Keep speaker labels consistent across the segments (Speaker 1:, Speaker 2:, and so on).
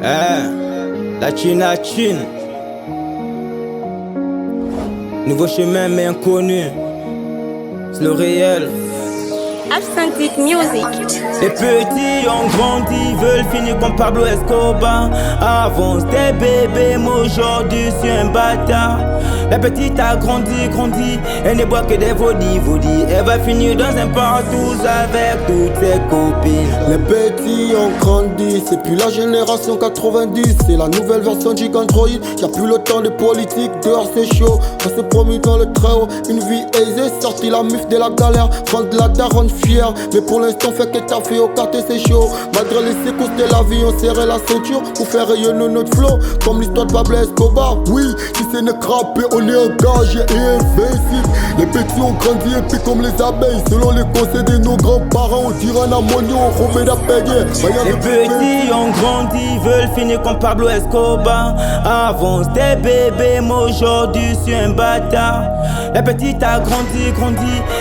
Speaker 1: La Chine. Nouveau chemin mais inconnu. C'est le réel.
Speaker 2: Absinthique Music.
Speaker 1: Les petits ont grandi, veulent finir comme Pablo Escobar. Avant c'était bébé, mais aujourd'hui je suis un bâtard. La petite a grandi, elle ne boit que des vaudis. Elle va finir dans un partouze avec toutes ses copines.
Speaker 3: Les petits ont grandi, c'est plus la génération 90. C'est la nouvelle version du Android. Y'a plus le temps de politique, dehors c'est chaud. On s'est promis dans le très haut, une vie aisée. Sorti la muf de la galère, rendre la daronne fière. Mais pour l'instant fait que t'as fait au quartier c'est chaud. Malgré les secousses de la vie, on serrait la ceinture pour faire rayonner notre flow. Comme l'histoire de Pablo Escobar. Oui, si c'est ne craper, on est engagé et invincible. Les petits ont grandi et puis comme les abeilles. Selon les conseils de nos grands-parents, on tire un ammonium, on remet la payer.
Speaker 1: Les petits ont grandi, veulent finir comme Pablo Escobar. Avant c'était bébé, mais aujourd'hui je suis un bâtard. La petite a grandi,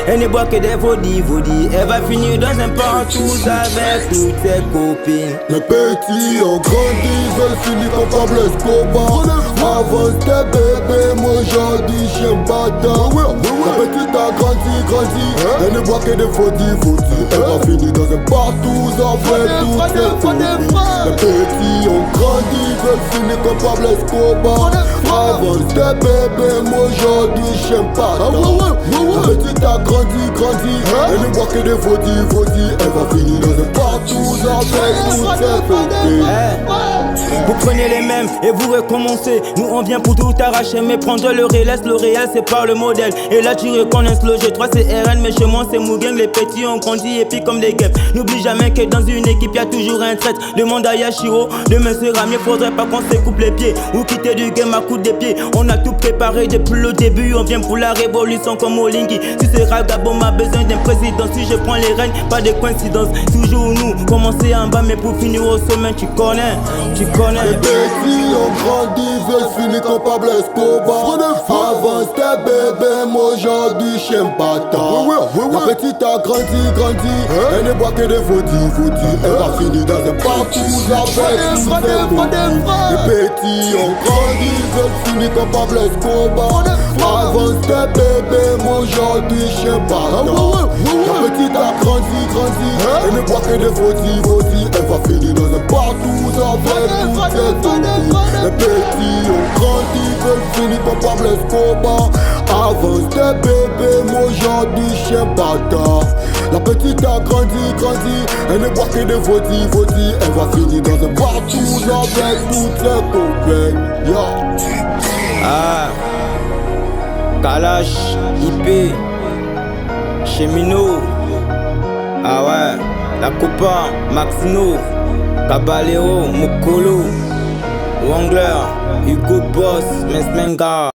Speaker 1: elle ne boit que des vaudis. Elle va finir dans un partouze avec toutes ses copines.
Speaker 3: Les petits ont grandi, veulent finir comme Pablo Escobar. Avant c'était bébé, mais aujourd'hui je suis un bâtard. La petite a grandi, elle ne boit que des vaudis. Elle va finir dans un partouze avec toutes ses copines. Les petits ont grandi, veulent finir comme Pablo Escobar. Avant c'était bébé, mais aujourd'hui je suis un bâtard. La petite a grandi, elle ne boit que des vaudis. Elle va finir dans un partouze avec toutes ses copines.
Speaker 1: Vous prenez les mêmes et vous recommencez. Nous on vient pour tout arracher, mais prendre le réel c'est par le modèle. Et là tu reconnais le G3 c'est RN, mais chez moi c'est Mugang. Les petits ont grandi et puis comme des guêpes. N'oublie jamais que dans une équipe y'a toujours un traître. Demande à Yashiro, demain sera mieux. Faudrait pas qu'on se coupe les pieds ou quitter du game à coups de pied. On a tout préparé depuis le début, on vient pour la révolution comme Olingi. Si c'est Ragabon a besoin d'un président, si je prends les règnes, pas de coïncidence. Toujours nous, commencer en bas mais pour finir au sommet, tu connais.
Speaker 3: Les petits ont grandi, veulent finir comme Pablo Escobar. Avant c'était bébé, mais aujourd'hui je suis un bâtard. La petite a grandi, elle ne boit que des vaudis. Elle va finir dans un partouze avec toutes ses copines. Les petits ont grandi, veulent finir comme Pablo Escobar. Avant c'était bébé, mais aujourd'hui je suis un bâtard. La petite a grandi, elle ne boit que des vaudis. Elle va finir dans un partouze avec toutes ses copines. Les petits ont grandi, veulent finir comme Pablo Escobar. Avant c'était bébé, mais aujourd'hui je suis un bâtard. La petite a grandi, elle ne boit que des vaudis. Elle va finir dans un partouze avec toutes ses copines.
Speaker 1: Kalash, IP, Cheminot. Ah ouais, la Copa, Maxino, Caballero, Mokolo, Wangler, Hugo Boss, Mesmenga.